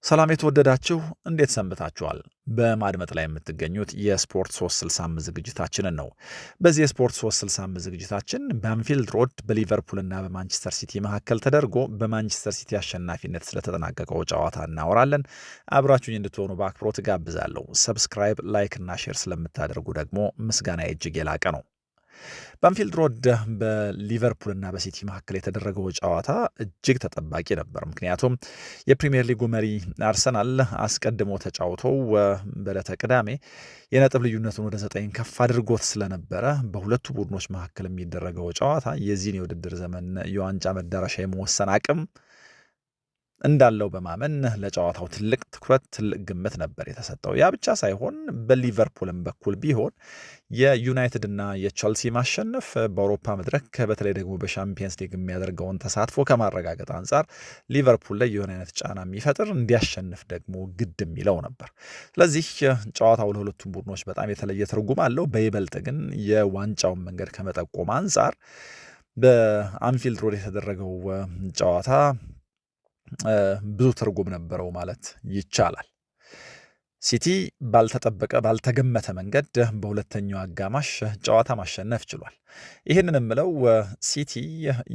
ሰላም የተወደዳችሁ እንዴት ሰንብታችኋል? በማድመጥ ላይ የምትገኙት የስፖርት 365 ዝግጅታችንን ነው። በዚህ የስፖርት 365 ዝግጅታችን በአንፊልድ ሮድ በሊቨርፑልና በማንቸስተር ሲቲ መካከል ተደርጎ በማንቸስተር ሲቲ አሸናፊነት ስለተጠናቀቀው ጨዋታ እናወራለን። አብራችሁኝ እንድትሆኑ በአክብሮት ጋብዛለሁ። ሰብስክራይብ፣ ላይክ እና ሼር ስለምታደርጉ ደግሞ ምስጋና እጅግ የላቀ ነው። በአንፊልድ ሮድ በሊቨርፑልና በሲቲ መካከል የተደረገው ጨዋታ እጅግ ተጠባቂ ነበር። ምክንያቱም የፕሪሚየር ሊጉ መሪ አርሰናል አስቀድሞ ተጫውተው በዕለተ ቅዳሜ የነጥብ ልዩነቱን ወደ 9 ከፍ አድርጎት ስለነበረ በሁለቱ ቡድኖች መካከል የሚደረገው ጨዋታ የዚህን የውድድር ዘመን የዋንጫ መዳረሻ የመወሰን አቅም እንዳለው በማመን ለጨዋታው ትልቅ ትኩረት፣ ትልቅ ግምት ነበር የተሰጠው። ያ ብቻ ሳይሆን በሊቨርፑልም በኩል ቢሆን የዩናይትድ እና የቸልሲ ማሸነፍ በአውሮፓ መድረክ በተለይ ደግሞ በሻምፒየንስ ሊግ የሚያደርገውን ተሳትፎ ከማረጋገጥ አንጻር ሊቨርፑል ላይ የሆነ አይነት ጫና የሚፈጥር እንዲያሸንፍ ደግሞ ግድ የሚለው ነበር። ስለዚህ ጨዋታው ለሁለቱም ቡድኖች በጣም የተለየ ትርጉም አለው። በይበልጥ ግን የዋንጫውን መንገድ ከመጠቆም አንጻር በአንፊልድ ሮድ የተደረገው ጨዋታ ብዙ ትርጉም ነበረው ማለት ይቻላል። ሲቲ ባልተጠበቀ ባልተገመተ መንገድ በሁለተኛው አጋማሽ ጨዋታ ማሸነፍ ችሏል። ይህንን የምለው ሲቲ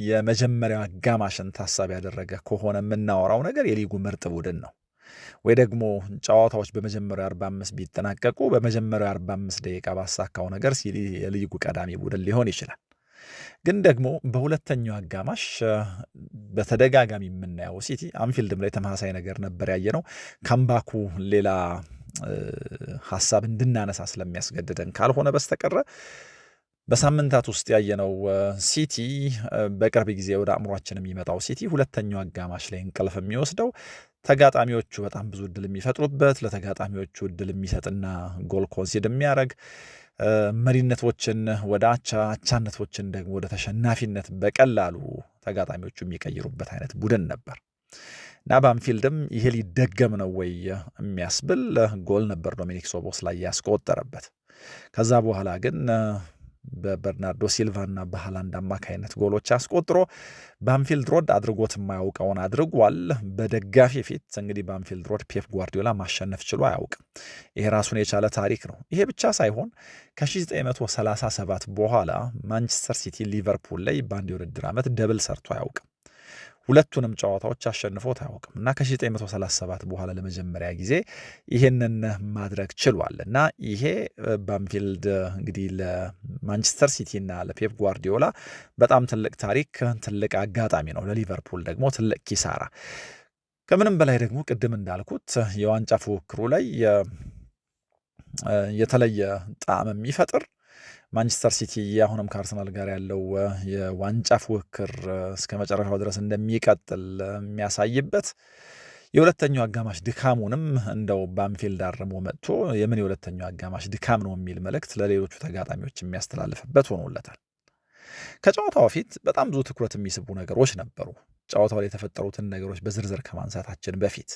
የመጀመሪያው አጋማሽን ታሳቢ ያደረገ ከሆነ የምናወራው ነገር የሊጉ ምርጥ ቡድን ነው ወይ ደግሞ ጨዋታዎች በመጀመሪያው 45 ቢጠናቀቁ በመጀመሪያው 45 ደቂቃ ባሳካው ነገር ሲቲ የሊጉ ቀዳሚ ቡድን ሊሆን ይችላል። ግን ደግሞ በሁለተኛው አጋማሽ በተደጋጋሚ የምናየው ሲቲ አንፊልድም ላይ ተመሳሳይ ነገር ነበር ያየነው። ካምባኩ ሌላ ሀሳብ እንድናነሳ ስለሚያስገድደን ካልሆነ በስተቀረ በሳምንታት ውስጥ ያየነው ሲቲ በቅርብ ጊዜ ወደ አእምሯችን የሚመጣው ሲቲ ሁለተኛው አጋማሽ ላይ እንቅልፍ የሚወስደው ተጋጣሚዎቹ በጣም ብዙ እድል የሚፈጥሩበት ለተጋጣሚዎቹ እድል የሚሰጥና ጎል ኮንሲድ የሚያደርግ መሪነቶችን ወደ አቻነቶችን ደግሞ ወደ ተሸናፊነት በቀላሉ ተጋጣሚዎቹ የሚቀይሩበት አይነት ቡድን ነበር እና በአንፊልድም ይሄ ሊደገም ነው ወይ የሚያስብል ጎል ነበር ዶሚኒክ ሶቦስ ላይ ያስቆጠረበት። ከዛ በኋላ ግን በበርናርዶ ሲልቫና በሃላንድ አማካይነት ጎሎች አስቆጥሮ በአንፊልድ ሮድ አድርጎት የማያውቀውን አድርጓል። በደጋፊ ፊት እንግዲህ በአንፊልድ ሮድ ፔፕ ጓርዲዮላ ማሸነፍ ችሎ አያውቅም። ይሄ ራሱን የቻለ ታሪክ ነው። ይሄ ብቻ ሳይሆን ከ1937 በኋላ ማንቸስተር ሲቲ ሊቨርፑል ላይ በአንድ የውድድር ዓመት ደብል ሰርቶ አያውቅም። ሁለቱንም ጨዋታዎች አሸንፎት አያውቅም እና ከ1937 በኋላ ለመጀመሪያ ጊዜ ይሄንን ማድረግ ችሏል እና ይሄ በአንፊልድ እንግዲህ ለማንቸስተር ሲቲ እና ለፔፕ ጓርዲዮላ በጣም ትልቅ ታሪክ፣ ትልቅ አጋጣሚ ነው። ለሊቨርፑል ደግሞ ትልቅ ኪሳራ። ከምንም በላይ ደግሞ ቅድም እንዳልኩት የዋንጫ ፉክክሩ ላይ የተለየ ጣዕም የሚፈጥር ማንቸስተር ሲቲ አሁንም ከአርሰናል ጋር ያለው የዋንጫ ፉክክር እስከ መጨረሻው ድረስ እንደሚቀጥል የሚያሳይበት የሁለተኛው አጋማሽ ድካሙንም እንደው በአንፊልድ አርሞ መጥቶ የምን የሁለተኛው አጋማሽ ድካም ነው የሚል መልእክት ለሌሎቹ ተጋጣሚዎች የሚያስተላልፍበት ሆኖለታል። ከጨዋታው በፊት በጣም ብዙ ትኩረት የሚስቡ ነገሮች ነበሩ። ጨዋታው ላይ የተፈጠሩትን ነገሮች በዝርዝር ከማንሳታችን በፊት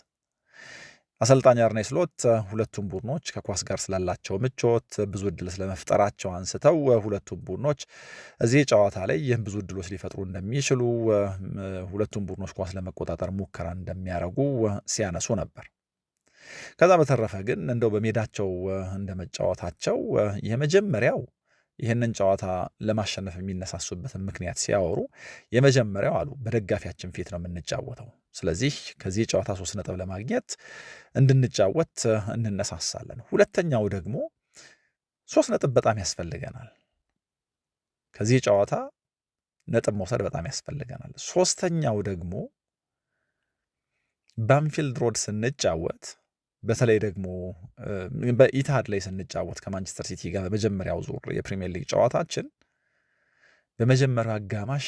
አሰልጣኝ አርኔ ስሎት ሁለቱም ቡድኖች ከኳስ ጋር ስላላቸው ምቾት ብዙ እድል ስለመፍጠራቸው አንስተው ሁለቱም ቡድኖች እዚህ ጨዋታ ላይ ይህን ብዙ እድሎች ሊፈጥሩ እንደሚችሉ ሁለቱም ቡድኖች ኳስ ለመቆጣጠር ሙከራ እንደሚያደርጉ ሲያነሱ ነበር። ከዛ በተረፈ ግን እንደው በሜዳቸው እንደመጫወታቸው የመጀመሪያው ይህንን ጨዋታ ለማሸነፍ የሚነሳሱበትን ምክንያት ሲያወሩ የመጀመሪያው አሉ በደጋፊያችን ፊት ነው የምንጫወተው። ስለዚህ ከዚህ ጨዋታ 3 ነጥብ ለማግኘት እንድንጫወት እንነሳሳለን። ሁለተኛው ደግሞ 3 ነጥብ በጣም ያስፈልገናል። ከዚህ ጨዋታ ነጥብ መውሰድ በጣም ያስፈልገናል። ሶስተኛው ደግሞ በአንፊልድ ሮድ ስንጫወት በተለይ ደግሞ በኢትሃድ ላይ ስንጫወት ከማንቸስተር ሲቲ ጋር በመጀመሪያው ዙር የፕሪሚየር ሊግ ጨዋታችን በመጀመሪያው አጋማሽ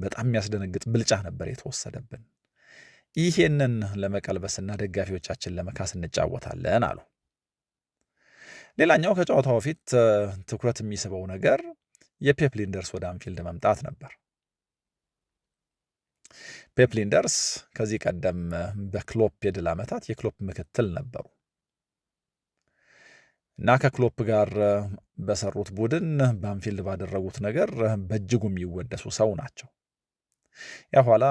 በጣም የሚያስደነግጥ ብልጫ ነበር የተወሰደብን። ይሄንን ለመቀልበስና ደጋፊዎቻችን ለመካስ እንጫወታለን አሉ። ሌላኛው ከጨዋታው በፊት ትኩረት የሚስበው ነገር የፔፕ ሊንደርስ ወደ አንፊልድ መምጣት ነበር። ፔፕ ሊንደርስ ከዚህ ቀደም በክሎፕ የድል ዓመታት የክሎፕ ምክትል ነበሩ እና ከክሎፕ ጋር በሰሩት ቡድን በአንፊልድ ባደረጉት ነገር በእጅጉ የሚወደሱ ሰው ናቸው። ኋላ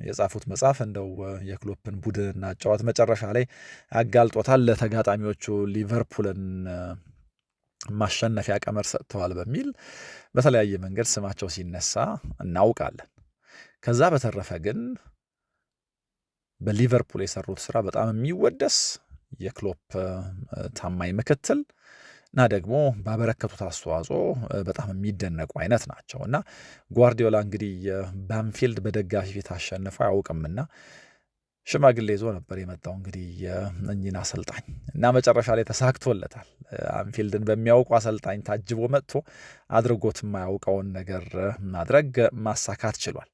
የጻፉት መጽሐፍ እንደው የክሎፕን ቡድንና ጨዋታ መጨረሻ ላይ አጋልጦታል። ለተጋጣሚዎቹ ሊቨርፑልን ማሸነፊያ ቀመር ሰጥተዋል በሚል በተለያየ መንገድ ስማቸው ሲነሳ እናውቃለን። ከዛ በተረፈ ግን በሊቨርፑል የሰሩት ስራ በጣም የሚወደስ የክሎፕ ታማኝ ምክትል እና ደግሞ ባበረከቱት አስተዋጽኦ በጣም የሚደነቁ አይነት ናቸው እና ጓርዲዮላ እንግዲህ በአንፊልድ በደጋፊ ፊት አሸንፎ አያውቅምና ሽማግሌ ይዞ ነበር የመጣው እንግዲህ እኚህን አሰልጣኝ እና መጨረሻ ላይ ተሳክቶለታል። አንፊልድን በሚያውቁ አሰልጣኝ ታጅቦ መጥቶ አድርጎት የማያውቀውን ነገር ማድረግ ማሳካት ችሏል።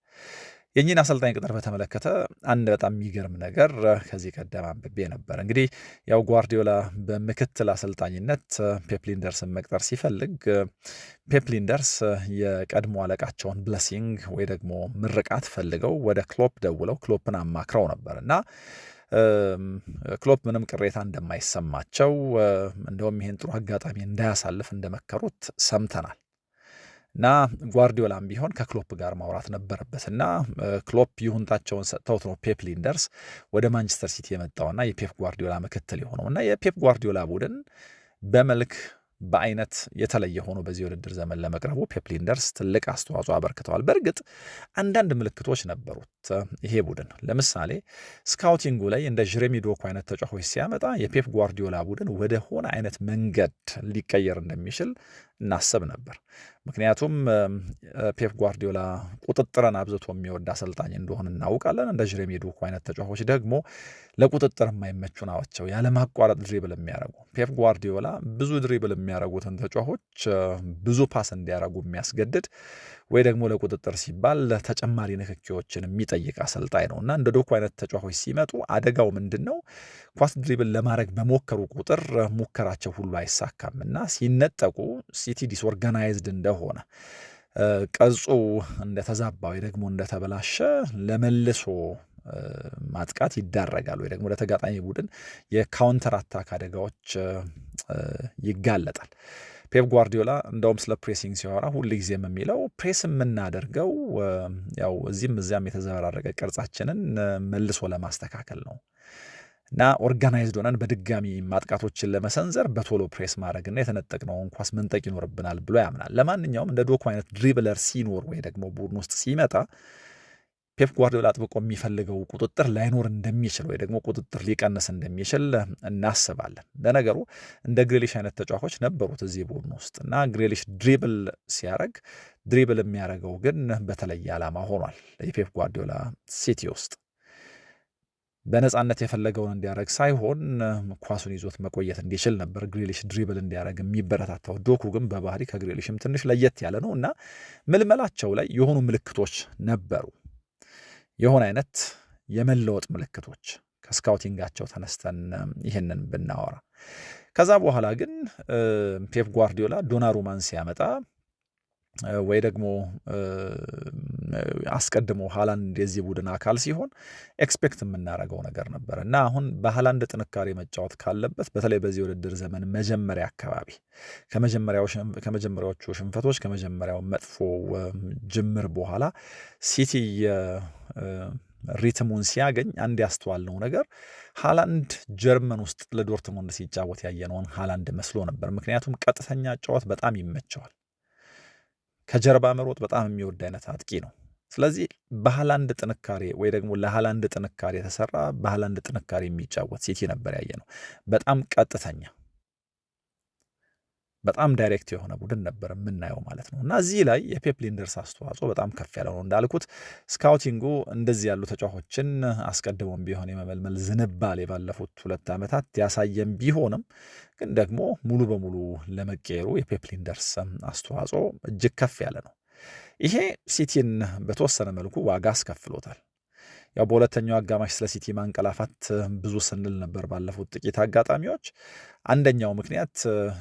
የእኚህን አሰልጣኝ ቅጥር በተመለከተ አንድ በጣም የሚገርም ነገር ከዚህ ቀደም አንብቤ ነበር። እንግዲህ ያው ጓርዲዮላ በምክትል አሰልጣኝነት ፔፕ ሊንደርስን መቅጠር ሲፈልግ ፔፕ ሊንደርስ የቀድሞ አለቃቸውን ብለሲንግ ወይ ደግሞ ምርቃት ፈልገው ወደ ክሎፕ ደውለው ክሎፕን አማክረው ነበር እና ክሎፕ ምንም ቅሬታ እንደማይሰማቸው እንደውም ይሄን ጥሩ አጋጣሚ እንዳያሳልፍ እንደመከሩት ሰምተናል። እና ጓርዲዮላም ቢሆን ከክሎፕ ጋር ማውራት ነበረበት እና ክሎፕ ይሁንታቸውን ሰጥተውት ነው ፔፕ ሊንደርስ ወደ ማንቸስተር ሲቲ የመጣውና የፔፕ ጓርዲዮላ ምክትል የሆነው እና የፔፕ ጓርዲዮላ ቡድን በመልክ በአይነት የተለየ ሆኖ በዚህ ውድድር ዘመን ለመቅረቡ ፔፕ ሊንደርስ ትልቅ አስተዋጽኦ አበርክተዋል። በእርግጥ አንዳንድ ምልክቶች ነበሩት ይሄ ቡድን። ለምሳሌ ስካውቲንጉ ላይ እንደ ጀሬሚ ዶኩ አይነት ተጫዋቾች ሲያመጣ የፔፕ ጓርዲዮላ ቡድን ወደ ሆነ አይነት መንገድ ሊቀየር እንደሚችል እናስብ ነበር። ምክንያቱም ፔፕ ጓርዲዮላ ቁጥጥርን አብዝቶ የሚወድ አሰልጣኝ እንደሆነ እናውቃለን። እንደ ጀሬሚ ዶኩ አይነት ተጫዋቾች ደግሞ ለቁጥጥር የማይመቹ ናቸው፣ ያለማቋረጥ ድሪብል የሚያደርጉ። ፔፕ ጓርዲዮላ ብዙ ድሪብል የሚያደርጉትን ተጫዋቾች ብዙ ፓስ እንዲያደርጉ የሚያስገድድ ወይ ደግሞ ለቁጥጥር ሲባል ተጨማሪ ንክኪዎችን የሚጠይቅ አሰልጣኝ ነው እና እንደ ዶኩ አይነት ተጫዋቾች ሲመጡ አደጋው ምንድን ነው? ኳስ ድሪብል ለማድረግ በሞከሩ ቁጥር ሙከራቸው ሁሉ አይሳካም እና ሲነጠቁ ሲቲ ዲስኦርጋናይዝድ እንደሆነ ቅርጹ እንደተዛባ ወይ ደግሞ እንደተበላሸ ለመልሶ ማጥቃት ይዳረጋል ወይ ደግሞ ለተጋጣሚ ቡድን የካውንተር አታክ አደጋዎች ይጋለጣል። ፔፕ ጓርዲዮላ እንደውም ስለ ፕሬሲንግ ሲያወራ ሁል ጊዜም የሚለው ፕሬስ የምናደርገው ያው እዚህም እዚያም የተዘበራረቀ ቅርጻችንን መልሶ ለማስተካከል ነው እና ኦርጋናይዝድ ሆነን በድጋሚ ማጥቃቶችን ለመሰንዘር በቶሎ ፕሬስ ማድረግና የተነጠቅነውን ኳስ መንጠቅ ይኖርብናል ብሎ ያምናል። ለማንኛውም እንደ ዶኩ አይነት ድሪብለር ሲኖር ወይ ደግሞ ቡድን ውስጥ ሲመጣ ፔፕ ጓርዲዮላ አጥብቆ የሚፈልገው ቁጥጥር ላይኖር እንደሚችል ወይ ደግሞ ቁጥጥር ሊቀንስ እንደሚችል እናስባለን። ለነገሩ እንደ ግሬሊሽ አይነት ተጫዋቾች ነበሩት እዚህ ቡድን ውስጥ እና ግሬሊሽ ድሪብል ሲያደርግ ድሪብል የሚያደርገው ግን በተለየ ዓላማ ሆኗል። የፔፕ ጓርዲዮላ ሲቲ ውስጥ በነፃነት የፈለገውን እንዲያደርግ ሳይሆን ኳሱን ይዞት መቆየት እንዲችል ነበር ግሬሊሽ ድሪብል እንዲያደርግ የሚበረታታው። ዶኩ ግን በባህሪ ከግሬሊሽም ትንሽ ለየት ያለ ነው እና ምልመላቸው ላይ የሆኑ ምልክቶች ነበሩ፣ የሆነ አይነት የመለወጥ ምልክቶች ከስካውቲንጋቸው ተነስተን ይህንን ብናወራ። ከዛ በኋላ ግን ፔፕ ጓርዲዮላ ዶናሩማን ሲያመጣ ወይ ደግሞ አስቀድሞ ሃላንድ የዚህ ቡድን አካል ሲሆን ኤክስፔክት የምናደርገው ነገር ነበር እና አሁን በሃላንድ ጥንካሬ መጫወት ካለበት በተለይ በዚህ ውድድር ዘመን መጀመሪያ አካባቢ ከመጀመሪያዎቹ ሽንፈቶች ከመጀመሪያው መጥፎ ጅምር በኋላ ሲቲ ሪትሙን ሲያገኝ አንድ ያስተዋልነው ነገር ሃላንድ ጀርመን ውስጥ ለዶርትሙንድ ሲጫወት ያየነውን ሃላንድ መስሎ ነበር። ምክንያቱም ቀጥተኛ ጨዋታ በጣም ይመቸዋል፣ ከጀርባ መሮጥ በጣም የሚወድ አይነት አጥቂ ነው። ስለዚህ በሃላንድ ጥንካሬ ወይ ደግሞ ለሃላንድ ጥንካሬ የተሰራ በሃላንድ ጥንካሬ የሚጫወት ሲቲ ነበር ያየነው። በጣም ቀጥተኛ በጣም ዳይሬክት የሆነ ቡድን ነበር የምናየው ማለት ነው እና እዚህ ላይ የፔፕ ሊንደርስ አስተዋጽኦ በጣም ከፍ ያለ ነው። እንዳልኩት ስካውቲንጉ እንደዚህ ያሉ ተጫዋቾችን አስቀድሞም ቢሆን የመመልመል ዝንባሌ ባለፉት 2 ዓመታት ያሳየም ቢሆንም ግን ደግሞ ሙሉ በሙሉ ለመቀየሩ የፔፕ ሊንደርስ አስተዋጽኦ እጅግ ከፍ ያለ ነው። ይሄ ሲቲን በተወሰነ መልኩ ዋጋ አስከፍሎታል። ያው በሁለተኛው አጋማሽ ስለ ሲቲ ማንቀላፋት ብዙ ስንል ነበር ባለፉት ጥቂት አጋጣሚዎች። አንደኛው ምክንያት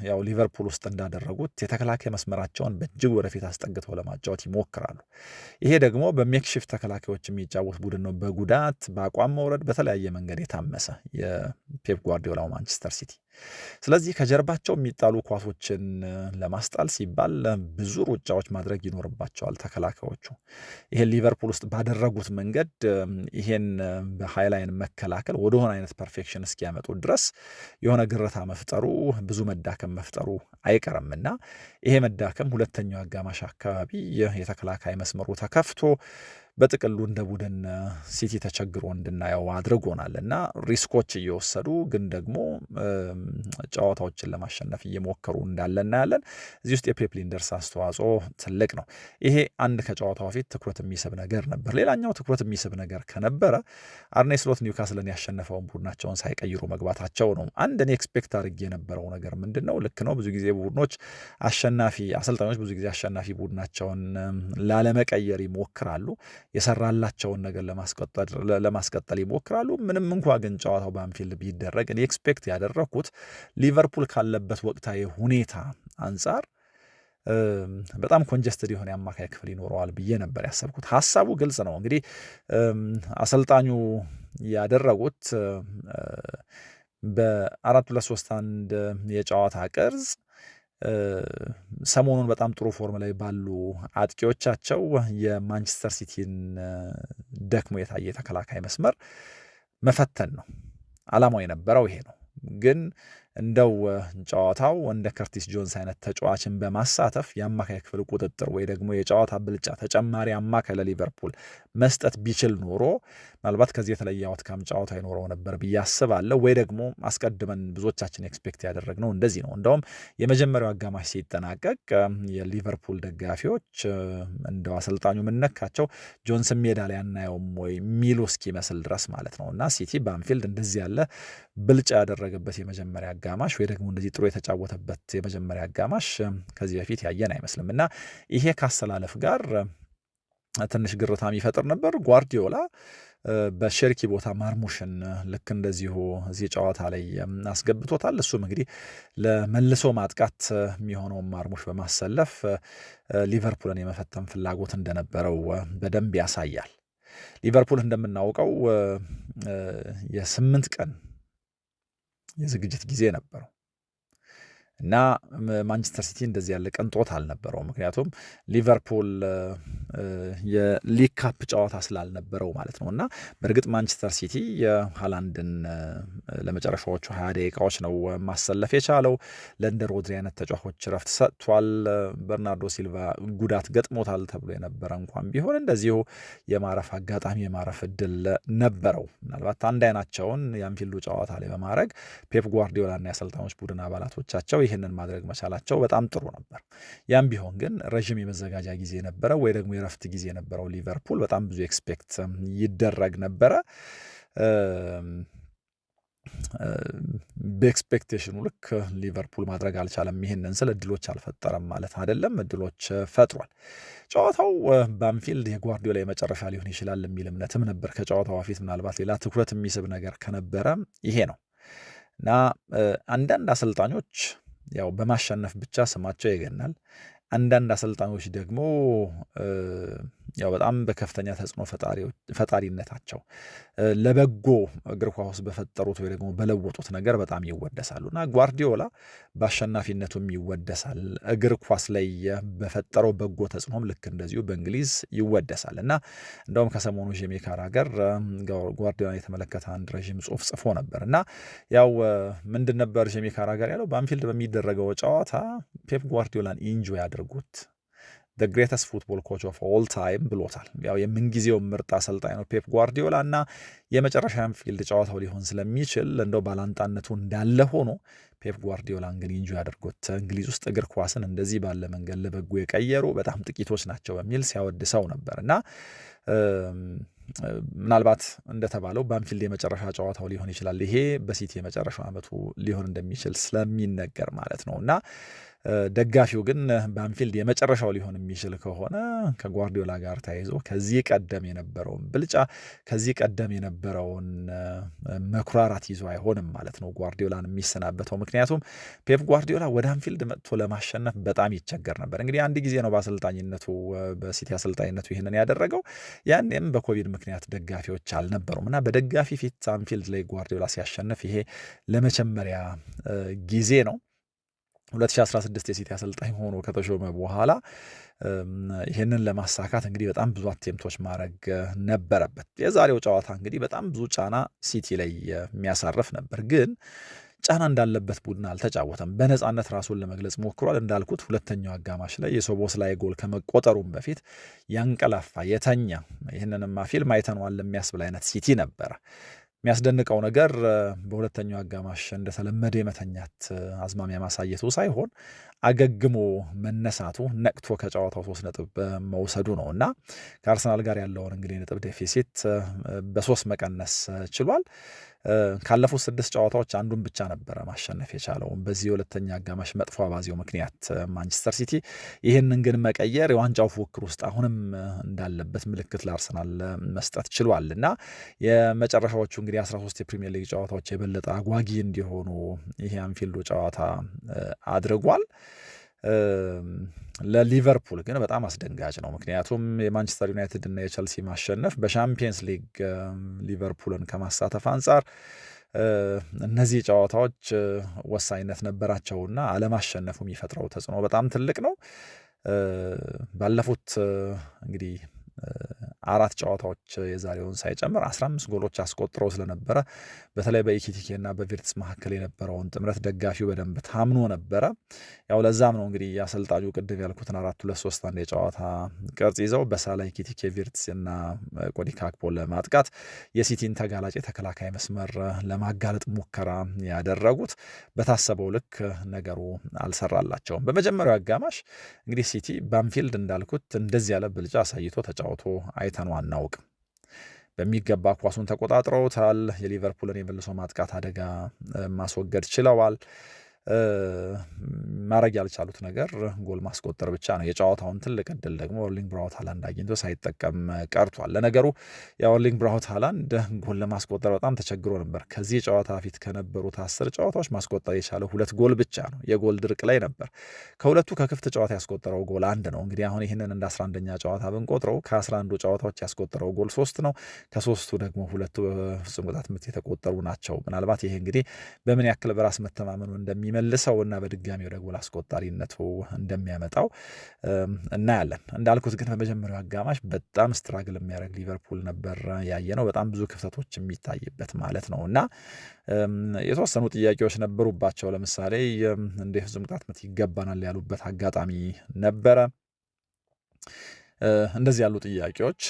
ያው ሊቨርፑል ውስጥ እንዳደረጉት የተከላካይ መስመራቸውን በእጅግ ወደፊት አስጠግተው ለማጫወት ይሞክራሉ። ይሄ ደግሞ በሜክሺፍት ተከላካዮች የሚጫወት ቡድን ነው። በጉዳት በአቋም መውረድ በተለያየ መንገድ የታመሰ ፔፕ ጓርዲዮላው ማንቸስተር ሲቲ። ስለዚህ ከጀርባቸው የሚጣሉ ኳሶችን ለማስጣል ሲባል ብዙ ሩጫዎች ማድረግ ይኖርባቸዋል ተከላካዮቹ። ይሄን ሊቨርፑል ውስጥ ባደረጉት መንገድ ይሄን በሃይላይን መከላከል ወደሆነ አይነት ፐርፌክሽን እስኪያመጡ ድረስ የሆነ ግርታ መፍጠሩ ብዙ መዳከም መፍጠሩ አይቀርምና ይሄ መዳከም ሁለተኛው አጋማሽ አካባቢ የተከላካይ መስመሩ ተከፍቶ በጥቅሉ እንደ ቡድን ሲቲ ተቸግሮ እንድናየው አድርጎናል እና ሪስኮች እየወሰዱ ግን ደግሞ ጨዋታዎችን ለማሸነፍ እየሞከሩ እንዳለ እናያለን። እዚህ ውስጥ የፔፕ ሊንደርስ አስተዋጽኦ ትልቅ ነው። ይሄ አንድ ከጨዋታው በፊት ትኩረት የሚስብ ነገር ነበር። ሌላኛው ትኩረት የሚስብ ነገር ከነበረ አርኔ ስሎት ኒውካስልን ያሸነፈውን ቡድናቸውን ሳይቀይሩ መግባታቸው ነው። አንድ እኔ ኤክስፔክት አድርጌ የነበረው ነገር ምንድን ነው? ልክ ነው፣ ብዙ ጊዜ ቡድኖች አሰልጣኞች ብዙ ጊዜ አሸናፊ ቡድናቸውን ላለመቀየር ይሞክራሉ። የሰራላቸውን ነገር ለማስቀጠል ይሞክራሉ። ምንም እንኳ ግን ጨዋታው በአንፊልድ ቢደረግ እኔ ኤክስፔክት ያደረኩት ሊቨርፑል ካለበት ወቅታዊ ሁኔታ አንጻር በጣም ኮንጀስትድ የሆነ የአማካይ ክፍል ይኖረዋል ብዬ ነበር ያሰብኩት። ሀሳቡ ግልጽ ነው። እንግዲህ አሰልጣኙ ያደረጉት በ4-2-3-1 የጨዋታ ቅርጽ ሰሞኑን በጣም ጥሩ ፎርም ላይ ባሉ አጥቂዎቻቸው የማንቸስተር ሲቲን ደክሞ የታየ ተከላካይ መስመር መፈተን ነው። ዓላማው የነበረው ይሄ ነው። ግን እንደው ጨዋታው እንደ ከርቲስ ጆንስ አይነት ተጫዋችን በማሳተፍ የአማካይ ክፍል ቁጥጥር ወይ ደግሞ የጨዋታ ብልጫ ተጨማሪ አማካይ ለሊቨርፑል መስጠት ቢችል ኖሮ ምናልባት ከዚህ የተለየ አውትካም ጨዋታ ይኖረው ነበር ብዬ አስባለሁ። ወይ ደግሞ አስቀድመን ብዙዎቻችን ኤክስፔክት ያደረግነው እንደዚህ ነው። እንደውም የመጀመሪያው አጋማሽ ሲጠናቀቅ የሊቨርፑል ደጋፊዎች እንደው አሰልጣኙ ምነካቸው ጆንስን ሜዳ ላይ አናየውም ወይ የሚሉ እስኪመስል ድረስ ማለት ነው። እና ሲቲ በአንፊልድ እንደዚህ ያለ ብልጫ ያደረገበት የመጀመሪያ አጋማሽ ወይ ደግሞ እንደዚህ ጥሩ የተጫወተበት የመጀመሪያ አጋማሽ ከዚህ በፊት ያየን አይመስልም እና ይሄ ካሰላለፍ ጋር ትንሽ ግርታ የሚፈጥር ነበር። ጓርዲዮላ በሸርኪ ቦታ ማርሙሽን ልክ እንደዚሁ እዚህ ጨዋታ ላይ አስገብቶታል። እሱም እንግዲህ ለመልሶ ማጥቃት የሚሆነውን ማርሙሽ በማሰለፍ ሊቨርፑልን የመፈተን ፍላጎት እንደነበረው በደንብ ያሳያል። ሊቨርፑል እንደምናውቀው የ8 ቀን የዝግጅት ጊዜ ነበረው እና ማንቸስተር ሲቲ እንደዚህ ያለ ቅንጦት አልነበረው። ምክንያቱም ሊቨርፑል የሊግ ካፕ ጨዋታ ስላልነበረው ማለት ነው። እና በእርግጥ ማንቸስተር ሲቲ የሃላንድን ለመጨረሻዎቹ 20 ደቂቃዎች ነው ማሰለፍ የቻለው። ለእንደ ሮድሪ አይነት ተጫዋቾች ረፍት ሰጥቷል። በርናርዶ ሲልቫ ጉዳት ገጥሞታል ተብሎ የነበረ እንኳን ቢሆን እንደዚሁ የማረፍ አጋጣሚ የማረፍ እድል ነበረው። ምናልባት አንድ አይናቸውን የአንፊልዱ ጨዋታ ላይ በማድረግ ፔፕ ጓርዲዮላና የአሰልጣኞች ቡድን አባላቶቻቸው ይህንን ማድረግ መቻላቸው በጣም ጥሩ ነበር። ያም ቢሆን ግን ረዥም የመዘጋጃ ጊዜ ነበረ ወይ ደግሞ የረፍት ጊዜ ነበረው። ሊቨርፑል በጣም ብዙ ኤክስፔክት ይደረግ ነበረ። በኤክስፔክቴሽኑ ልክ ሊቨርፑል ማድረግ አልቻለም። ይህንን ስለ እድሎች አልፈጠረም ማለት አይደለም፣ እድሎች ፈጥሯል። ጨዋታው በአንፊልድ የጓርዲዮላ የመጨረሻ ሊሆን ይችላል የሚል እምነትም ነበር ከጨዋታው በፊት። ምናልባት ሌላ ትኩረት የሚስብ ነገር ከነበረ ይሄ ነው እና አንዳንድ አሰልጣኞች ያው በማሸነፍ ብቻ ስማቸው ይገናል። አንዳንድ አሰልጣኞች ደግሞ ያው በጣም በከፍተኛ ተጽዕኖ ፈጣሪነታቸው ለበጎ እግር ኳስ በፈጠሩት ወይ ደግሞ በለወጡት ነገር በጣም ይወደሳሉ እና ጓርዲዮላ በአሸናፊነቱም ይወደሳል። እግር ኳስ ላይ በፈጠረው በጎ ተጽዕኖም ልክ እንደዚሁ በእንግሊዝ ይወደሳል እና እንደውም ከሰሞኑ ጄሚ ካራገር ጓርዲዮላ የተመለከተ አንድ ረዥም ጽሑፍ ጽፎ ነበር እና ያው ምንድን ነበር ጄሚ ካራገር ያለው? በአንፊልድ በሚደረገው ጨዋታ ፔፕ ጓርዲዮላን ኢንጆይ ያድርጉት the greatest football coach of all time ብሎታል። ያው የምንጊዜው ምርጥ አሰልጣኝ ነው ፔፕ ጓርዲዮላ እና የመጨረሻ አንፊልድ ጨዋታው ሊሆን ስለሚችል እንደው ባላንጣነቱ እንዳለ ሆኖ ፔፕ ጓርዲዮላን ግን ኢንጆይ ያደርጉት። እንግሊዝ ውስጥ እግር ኳስን እንደዚህ ባለ መንገድ ለበጎ የቀየሩ በጣም ጥቂቶች ናቸው በሚል ሲያወድሰው ነበር እና ምናልባት እንደተባለው በአንፊልድ የመጨረሻ ጨዋታው ሊሆን ይችላል። ይሄ በሲቲ የመጨረሻው ዓመቱ ሊሆን እንደሚችል ስለሚነገር ማለት ነው እና ደጋፊው ግን በአንፊልድ የመጨረሻው ሊሆን የሚችል ከሆነ ከጓርዲዮላ ጋር ተያይዞ ከዚህ ቀደም የነበረውን ብልጫ ከዚህ ቀደም የነበረውን መኩራራት ይዞ አይሆንም ማለት ነው ጓርዲዮላን የሚሰናበተው። ምክንያቱም ፔፕ ጓርዲዮላ ወደ አንፊልድ መጥቶ ለማሸነፍ በጣም ይቸገር ነበር። እንግዲህ አንድ ጊዜ ነው በአሰልጣኝነቱ በሲቲ አሰልጣኝነቱ ይህንን ያደረገው። ያኔም በኮቪድ ምክንያት ደጋፊዎች አልነበሩም እና በደጋፊ ፊት አንፊልድ ላይ ጓርዲዮላ ሲያሸንፍ ይሄ ለመጀመሪያ ጊዜ ነው። 2016 የሲቲ አሰልጣኝ ሆኖ ከተሾመ በኋላ ይህንን ለማሳካት እንግዲህ በጣም ብዙ አቴምቶች ማድረግ ነበረበት። የዛሬው ጨዋታ እንግዲህ በጣም ብዙ ጫና ሲቲ ላይ የሚያሳርፍ ነበር፣ ግን ጫና እንዳለበት ቡድን አልተጫወተም። በነፃነት ራሱን ለመግለጽ ሞክሯል። እንዳልኩት ሁለተኛው አጋማሽ ላይ የሶቦስላይ ጎል ከመቆጠሩም በፊት ያንቀላፋ የተኛ ይህንንማ ፊልም አይተነዋል የሚያስብል አይነት ሲቲ ነበረ። የሚያስደንቀው ነገር በሁለተኛው አጋማሽ እንደተለመደ የመተኛት አዝማሚያ ማሳየቱ ሳይሆን አገግሞ መነሳቱ፣ ነቅቶ ከጨዋታው 3 ነጥብ መውሰዱ ነው እና ከአርሰናል ጋር ያለውን እንግዲህ ነጥብ ዴፊሲት በ3 መቀነስ ችሏል። ካለፉት 6 ጨዋታዎች አንዱን ብቻ ነበረ ማሸነፍ የቻለው በዚህ የሁለተኛ አጋማሽ መጥፎ አባዜው ምክንያት ማንቸስተር ሲቲ። ይህንን ግን መቀየር የዋንጫው ፉክክር ውስጥ አሁንም እንዳለበት ምልክት ለአርሰናል መስጠት ችሏል እና የመጨረሻዎቹ እንግዲህ 13 የፕሪሚየር ሊግ ጨዋታዎች የበለጠ አጓጊ እንዲሆኑ ይሄ አንፊልዱ ጨዋታ አድርጓል። ለሊቨርፑል ግን በጣም አስደንጋጭ ነው። ምክንያቱም የማንቸስተር ዩናይትድ እና የቸልሲ ማሸነፍ በሻምፒየንስ ሊግ ሊቨርፑልን ከማሳተፍ አንጻር እነዚህ ጨዋታዎች ወሳኝነት ነበራቸውና አለማሸነፉ የሚፈጥረው ተጽዕኖ በጣም ትልቅ ነው። ባለፉት እንግዲህ 4 ጨዋታዎች የዛሬውን ሳይጨምር 15 ጎሎች አስቆጥረው ስለነበረ በተለይ በኢኪቲኬ እና በቪርትስ መካከል የነበረውን ጥምረት ደጋፊው በደንብ ታምኖ ነበረ። ያው ለዛም ነው እንግዲህ አሰልጣኙ ቅድም ያልኩትን 4-2-3-1 የጨዋታ ቅርጽ ይዘው በሳላ ኢኪቲኬ፣ ቪርትስ እና ኮዲ ጋክፖ ለማጥቃት የሲቲን ተጋላጭ የተከላካይ መስመር ለማጋለጥ ሙከራ ያደረጉት። በታሰበው ልክ ነገሩ አልሰራላቸውም። በመጀመሪያው አጋማሽ እንግዲህ ሲቲ በአንፊልድ እንዳልኩት እንደዚህ ያለ ብልጫ አሳይቶ ተጫውቶ አይተነው አናውቅም። በሚገባ ኳሱን ተቆጣጥረውታል። የሊቨርፑልን የመልሶ ማጥቃት አደጋ ማስወገድ ችለዋል። ማድረግ ያልቻሉት ነገር ጎል ማስቆጠር ብቻ ነው። የጨዋታውን ትልቅ እድል ደግሞ ኤርሊንግ ብራውት ሃላንድ አግኝቶ ሳይጠቀም ቀርቷል። ለነገሩ የኤርሊንግ ብራውት ሃላንድ ጎል ለማስቆጠር በጣም ተቸግሮ ነበር። ከዚህ ጨዋታ ፊት ከነበሩት 10 ጨዋታዎች ማስቆጠር የቻለው 2 ጎል ብቻ ነው። የጎል ድርቅ ላይ ነበር። ከሁለቱ ከክፍት ጨዋታ ያስቆጠረው ጎል 1 ነው። እንግዲህ አሁን ይህንን እንደ 11ኛ ጨዋታ ብንቆጥረው ከ11ዱ ጨዋታዎች ያስቆጠረው ጎል 3 ነው። ከ3ቱ ደግሞ 2ቱ በፍጹም ቅጣት ምት የተቆጠሩ ናቸው። ምናልባት ይሄ እንግዲህ በምን ያክል በራስ መተማመኑ እንደሚመልሰው እና በድጋሚ ወደ ጎል አስቆጣሪነቱ እንደሚያመጣው እናያለን። እንዳልኩት ግን በመጀመሪያው አጋማሽ በጣም ስትራግል የሚያደርግ ሊቨርፑል ነበር ያየነው። በጣም ብዙ ክፍተቶች የሚታይበት ማለት ነው እና የተወሰኑ ጥያቄዎች ነበሩባቸው። ለምሳሌ እንደ ፍጹም ቅጣት ምት ይገባናል ያሉበት አጋጣሚ ነበረ። እንደዚህ ያሉ ጥያቄዎች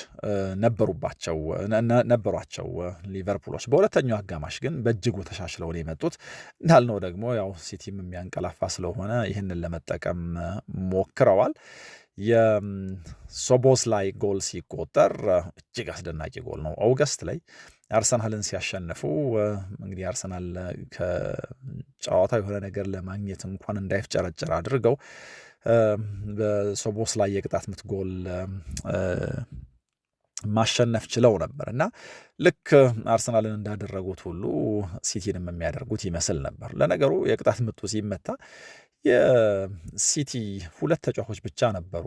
ነበሯቸው ሊቨርፑሎች። በሁለተኛው አጋማሽ ግን በእጅጉ ተሻሽለው ነው የመጡት። እንዳልነው ደግሞ ያው ሲቲም የሚያንቀላፋ ስለሆነ ይህንን ለመጠቀም ሞክረዋል። የሶቦስላይ ጎል ሲቆጠር እጅግ አስደናቂ ጎል ነው። ኦገስት ላይ አርሰናልን ሲያሸንፉ እንግዲህ አርሰናል ከጨዋታው የሆነ ነገር ለማግኘት እንኳን እንዳይፍጨረጨር አድርገው በሶቦስላይ የቅጣት ምት ጎል ማሸነፍ ችለው ነበር እና ልክ አርሰናልን እንዳደረጉት ሁሉ ሲቲንም የሚያደርጉት ይመስል ነበር። ለነገሩ የቅጣት ምቱ ሲመታ የሲቲ 2 ተጫዋቾች ብቻ ነበሩ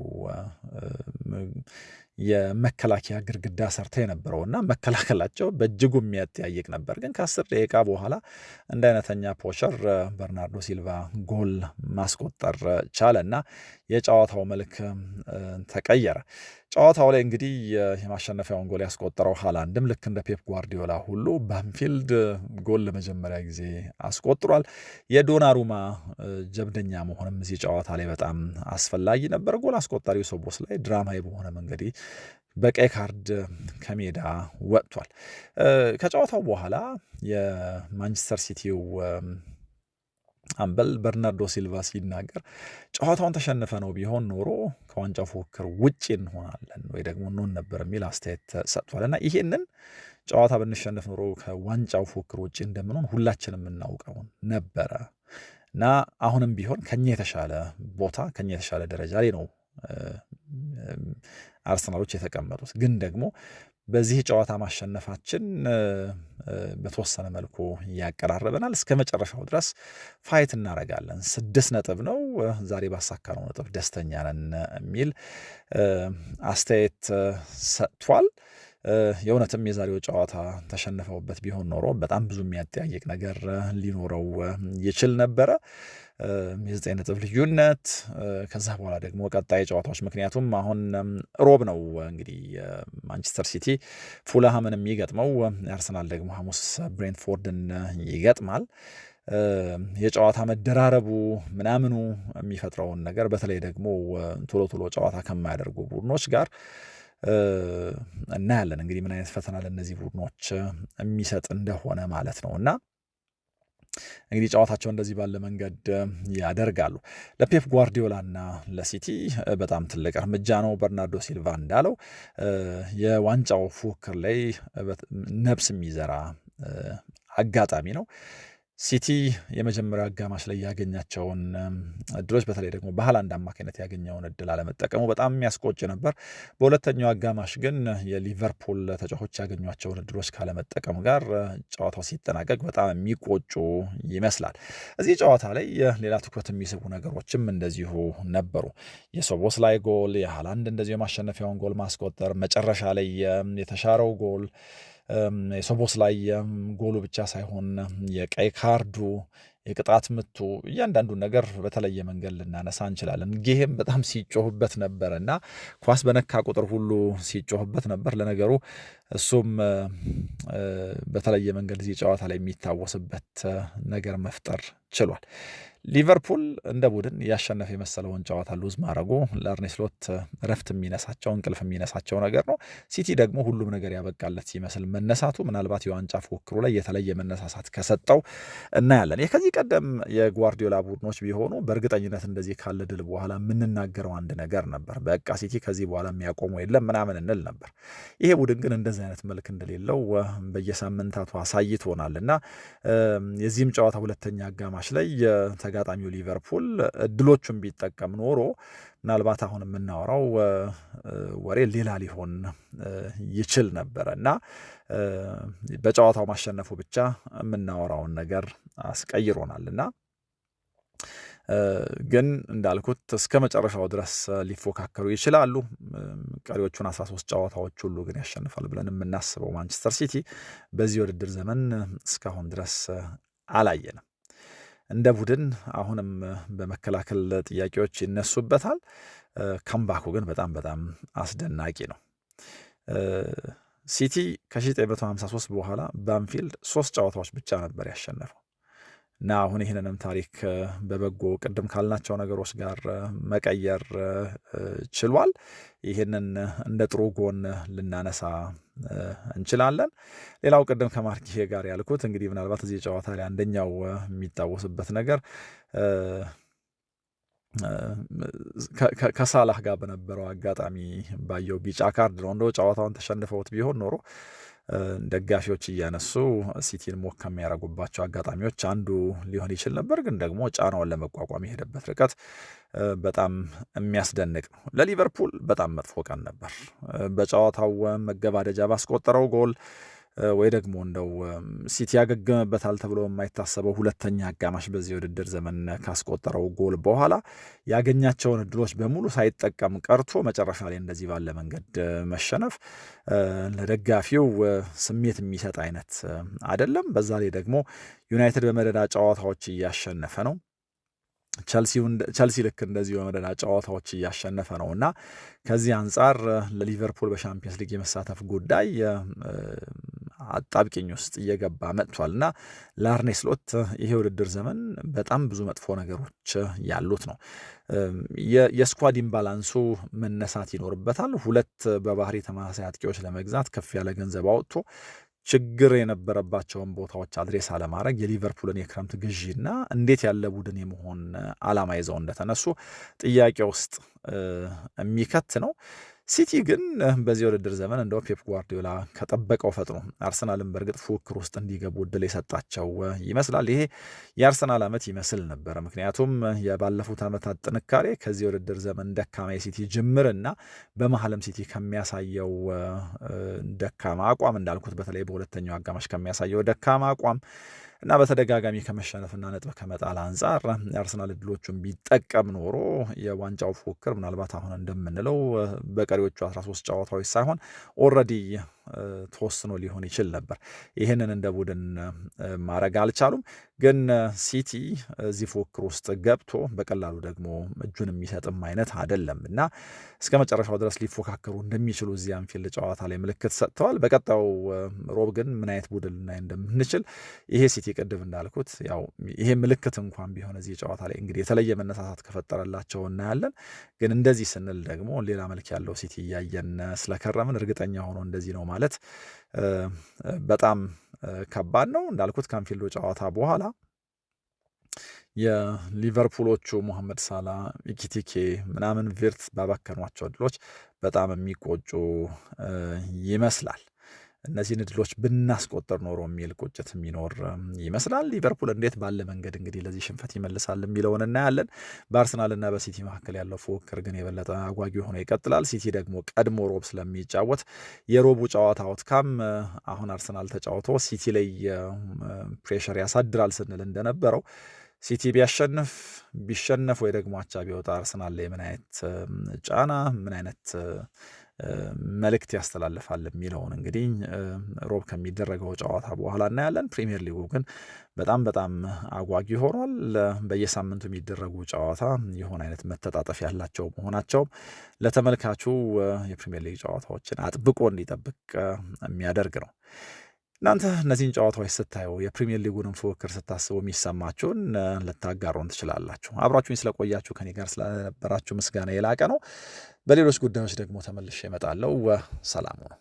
የመከላከያ ግድግዳ ሰርተ የነበረው እና መከላከላቸው በእጅጉ የሚያጠያይቅ ነበር። ግን ከ10 ደቂቃ በኋላ እንደ አይነተኛ ፖቸር በርናርዶ ሲልቫ ጎል ማስቆጠር ቻለ እና የጨዋታው መልክ ተቀየረ። ጨዋታው ላይ እንግዲህ የማሸነፊያውን ጎል ያስቆጠረው ሃላንድም ልክ እንደ ፔፕ ጓርዲዮላ ሁሉ በአንፊልድ ጎል ለመጀመሪያ ጊዜ አስቆጥሯል። የዶናሩማ ጀብደኛ መሆንም እዚህ ጨዋታ ላይ በጣም አስፈላጊ ነበር። ጎል አስቆጣሪው ሶቦስላይ ድራማዊ በሆነ መንገድ በቀይ ካርድ ከሜዳ ወጥቷል። ከጨዋታው በኋላ የማንቸስተር ሲቲው አምበል በርናርዶ ሲልቫ ሲናገር ጨዋታውን ተሸንፈ ነው ቢሆን ኖሮ ከዋንጫው ፉክክር ውጭ እንሆናለን ወይ ደግሞ እንሆን ነበር የሚል አስተያየት ሰጥቷል እና ይሄንን ጨዋታ ብንሸንፍ ኖሮ ከዋንጫው ፉክክር ውጭ እንደምንሆን ሁላችንም የምናውቀው ነበረ። እና አሁንም ቢሆን ከኛ የተሻለ ቦታ ከኛ የተሻለ ደረጃ ላይ ነው አርሰናሎች የተቀመጡት። ግን ደግሞ በዚህ ጨዋታ ማሸነፋችን በተወሰነ መልኩ ያቀራርበናል። እስከ መጨረሻው ድረስ ፋይት እናደርጋለን። 6 ነጥብ ነው ዛሬ ባሳካነው ነጥብ ደስተኛ ነን የሚል አስተያየት ሰጥቷል። የእውነትም የዛሬው ጨዋታ ተሸንፈውበት ቢሆን ኖሮ በጣም ብዙ የሚያጠያይቅ ነገር ሊኖረው ይችል ነበረ። የ9 ነጥብ ልዩነት ከዛ በኋላ ደግሞ ቀጣይ ጨዋታዎች ምክንያቱም አሁን ሮብ ነው እንግዲህ ማንቸስተር ሲቲ ፉልሃምን የሚገጥመው፣ አርሰናል ደግሞ ሐሙስ ብሬንትፎርድን ይገጥማል። የጨዋታ መደራረቡ ምናምኑ የሚፈጥረውን ነገር በተለይ ደግሞ ቶሎ ቶሎ ጨዋታ ከማያደርጉ ቡድኖች ጋር እናያለን እንግዲህ ምን አይነት ፈተና ለእነዚህ ቡድኖች የሚሰጥ እንደሆነ ማለት ነው። እና እንግዲህ ጨዋታቸው እንደዚህ ባለ መንገድ ያደርጋሉ። ለፔፕ ጓርዲዮላና ለሲቲ በጣም ትልቅ እርምጃ ነው። በርናርዶ ሲልቫ እንዳለው የዋንጫው ፉክክር ላይ ነብስ የሚዘራ አጋጣሚ ነው። ሲቲ የመጀመሪያው አጋማሽ ላይ ያገኛቸውን እድሎች በተለይ ደግሞ በሃላንድ አማካኝነት ያገኘውን እድል አለመጠቀሙ በጣም የሚያስቆጭ ነበር። በሁለተኛው አጋማሽ ግን የሊቨርፑል ተጫዋቾች ያገኟቸውን እድሎች ካለመጠቀሙ ጋር ጨዋታው ሲጠናቀቅ በጣም የሚቆጩ ይመስላል። እዚህ ጨዋታ ላይ ሌላ ትኩረት የሚስቡ ነገሮችም እንደዚሁ ነበሩ። የሶቦስላይ ጎል፣ የሃላንድ እንደዚሁ የማሸነፊያውን ጎል ማስቆጠር፣ መጨረሻ ላይ የተሻረው ጎል የሶቦስላይ ጎሉ ብቻ ሳይሆን የቀይ ካርዱ፣ የቅጣት ምቱ እያንዳንዱን ነገር በተለየ መንገድ ልናነሳ እንችላለን። ጌሄም በጣም ሲጮህበት ነበር እና ኳስ በነካ ቁጥር ሁሉ ሲጮህበት ነበር። ለነገሩ እሱም በተለየ መንገድ እዚህ ጨዋታ ላይ የሚታወስበት ነገር መፍጠር ችሏል። ሊቨርፑል እንደ ቡድን ያሸነፈ የመሰለውን ጨዋታ ሉዝ ማድረጉ ለአርኔ ስሎት ረፍት የሚነሳቸው እንቅልፍ የሚነሳቸው ነገር ነው። ሲቲ ደግሞ ሁሉም ነገር ያበቃለት ሲመስል መነሳቱ ምናልባት የዋንጫ ፉክክሩ ላይ የተለየ መነሳሳት ከሰጠው እናያለን። ከዚህ ቀደም የጓርዲዮላ ቡድኖች ቢሆኑ በእርግጠኝነት እንደዚህ ካለ ድል በኋላ የምንናገረው አንድ ነገር ነበር፣ በቃ ሲቲ ከዚህ በኋላ የሚያቆመው የለም ምናምን እንል ነበር። ይሄ ቡድን ግን እንደዚህ አይነት መልክ እንደሌለው በየሳምንታቱ አሳይቶናል እና የዚህም ጨዋታ ሁለተኛ አጋማሽ ላይ ተጋጣሚው ሊቨርፑል እድሎቹን ቢጠቀም ኖሮ ምናልባት አሁን የምናወራው ወሬ ሌላ ሊሆን ይችል ነበረ እና በጨዋታው ማሸነፉ ብቻ የምናወራውን ነገር አስቀይሮናል እና ግን እንዳልኩት እስከ መጨረሻው ድረስ ሊፎካከሩ ይችላሉ። ቀሪዎቹን 13 ጨዋታዎች ሁሉ ግን ያሸንፋል ብለን የምናስበው ማንቸስተር ሲቲ በዚህ ውድድር ዘመን እስካሁን ድረስ አላየንም። እንደ ቡድን አሁንም በመከላከል ጥያቄዎች ይነሱበታል። ካምባኩ ግን በጣም በጣም አስደናቂ ነው። ሲቲ ከ1953 በኋላ በአንፊልድ 3 ጨዋታዎች ብቻ ነበር ያሸነፈው እና አሁን ይህንንም ታሪክ በበጎ ቅድም ካልናቸው ነገሮች ጋር መቀየር ችሏል። ይህንን እንደ ጥሩ ጎን ልናነሳ እንችላለን። ሌላው ቅድም ከማርኪ ጋር ያልኩት እንግዲህ ምናልባት እዚህ ጨዋታ ላይ አንደኛው የሚታወስበት ነገር ከሳላህ ጋር በነበረው አጋጣሚ ባየው ቢጫ ካርድ ነው። እንደው ጨዋታውን ተሸንፈውት ቢሆን ኖሮ ደጋፊዎች እያነሱ ሲቲን ሞክ ከሚያደርጉባቸው አጋጣሚዎች አንዱ ሊሆን ይችል ነበር። ግን ደግሞ ጫናውን ለመቋቋም የሄደበት ርቀት በጣም የሚያስደንቅ ነው። ለሊቨርፑል በጣም መጥፎ ቀን ነበር። በጨዋታው መገባደጃ ባስቆጠረው ጎል ወይ ደግሞ እንደው ሲቲ ያገገመበታል ተብሎ የማይታሰበው ሁለተኛ አጋማሽ በዚህ ውድድር ዘመን ካስቆጠረው ጎል በኋላ ያገኛቸውን እድሎች በሙሉ ሳይጠቀም ቀርቶ መጨረሻ ላይ እንደዚህ ባለ መንገድ መሸነፍ ለደጋፊው ስሜት የሚሰጥ አይነት አይደለም። በዛ ላይ ደግሞ ዩናይትድ በመደዳ ጨዋታዎች እያሸነፈ ነው። ቸልሲ ልክ እንደዚህ በመደዳ ጨዋታዎች እያሸነፈ ነው እና ከዚህ አንጻር ለሊቨርፑል በሻምፒየንስ ሊግ የመሳተፍ ጉዳይ አጣብቂኝ ውስጥ እየገባ መጥቷል እና ለአርኔ ስሎት ይሄ ውድድር ዘመን በጣም ብዙ መጥፎ ነገሮች ያሉት ነው። የስኳድ ኢምባላንሱ መነሳት ይኖርበታል። 2 በባህሪ ተመሳሳይ አጥቂዎች ለመግዛት ከፍ ያለ ገንዘብ አውጥቶ ችግር የነበረባቸውን ቦታዎች አድሬስ አለማድረግ የሊቨርፑልን የክረምት ግዢና እንዴት ያለ ቡድን የመሆን ዓላማ ይዘው እንደተነሱ ጥያቄ ውስጥ የሚከት ነው። ሲቲ ግን በዚህ ውድድር ዘመን እንደው ፔፕ ጓርዲዮላ ከጠበቀው ፈጥኖ አርሰናልን በእርግጥ ፉክክር ውስጥ እንዲገቡ እድል የሰጣቸው ይመስላል። ይሄ የአርሰናል ዓመት ይመስል ነበረ። ምክንያቱም የባለፉት ዓመታት ጥንካሬ ከዚህ ውድድር ዘመን ደካማ የሲቲ ጅምርና በመሀልም ሲቲ ከሚያሳየው ደካማ አቋም እንዳልኩት በተለይ በሁለተኛው አጋማሽ ከሚያሳየው ደካማ አቋም እና በተደጋጋሚ ከመሸነፍና ነጥብ ከመጣል አንጻር የአርሰናል እድሎቹን ቢጠቀም ኖሮ የዋንጫው ፉክክር ምናልባት አሁን እንደምንለው በቀሪዎቹ 13 ጨዋታዎች ሳይሆን ኦልሬዲ ተወስኖ ሊሆን ይችል ነበር። ይህንን እንደ ቡድን ማድረግ አልቻሉም። ግን ሲቲ እዚህ ፉክክር ውስጥ ገብቶ በቀላሉ ደግሞ እጁን የሚሰጥም አይነት አይደለም እና እስከ መጨረሻው ድረስ ሊፎካከሩ እንደሚችሉ እዚህ አንፊልድ ጨዋታ ላይ ምልክት ሰጥተዋል። በቀጣዩ ሮብ ግን ምን አይነት ቡድን ልናይ እንደምንችል ይሄ ሲቲ ቅድም እንዳልኩት ያው ይሄ ምልክት እንኳን ቢሆን እዚህ ጨዋታ ላይ እንግዲህ የተለየ መነሳሳት ከፈጠረላቸው እናያለን። ግን እንደዚህ ስንል ደግሞ ሌላ መልክ ያለው ሲቲ እያየን ስለከረምን እርግጠኛ ሆኖ እንደዚህ ነው ማለት በጣም ከባድ ነው። እንዳልኩት ከአንፊልዱ ጨዋታ በኋላ የሊቨርፑሎቹ ሞሐመድ ሳላ፣ ኢኪቲኬ ምናምን ቪርት ባባከኗቸው እድሎች በጣም የሚቆጩ ይመስላል። እነዚህን እድሎች ብናስቆጠር ኖሮ የሚል ቁጭት የሚኖር ይመስላል። ሊቨርፑል እንዴት ባለ መንገድ እንግዲህ ለዚህ ሽንፈት ይመልሳል የሚለውን እናያለን። በአርሰናልና በሲቲ መካከል ያለው ፉክክር ግን የበለጠ አጓጊ ሆኖ ይቀጥላል። ሲቲ ደግሞ ቀድሞ ሮብ ስለሚጫወት የሮቡ ጨዋታ አውትካም አሁን አርሰናል ተጫውቶ ሲቲ ላይ ፕሬሸር ያሳድራል ስንል እንደነበረው ሲቲ ቢሸነፍ ወይ ደግሞ አቻ ቢወጣ አርሰናል ላይ ምን አይነት ጫና ምን አይነት መልእክት ያስተላልፋል የሚለውን እንግዲህ ሮብ ከሚደረገው ጨዋታ በኋላ እናያለን። ፕሪሚየር ሊጉ ግን በጣም አጓጊ ሆኗል። በየሳምንቱ የሚደረጉ ጨዋታ የሆነ አይነት መተጣጠፍ ያላቸው መሆናቸውም ለተመልካቹ የፕሪሚየር ሊግ ጨዋታዎችን አጥብቆ እንዲጠብቅ የሚያደርግ ነው። እናንተ እነዚህን ጨዋታዎች ስታዩ የፕሪሚየር ሊጉንም ፉክክር ስታስቡ የሚሰማችሁን ልታጋሩን ትችላላችሁ። አብራችሁኝ ስለቆያችሁ ከኔ ጋር ስለነበራችሁ ምስጋና የላቀ ነው። በሌሎች ጉዳዮች ደግሞ ተመልሼ እመጣለሁ። ሰላሙ ነው።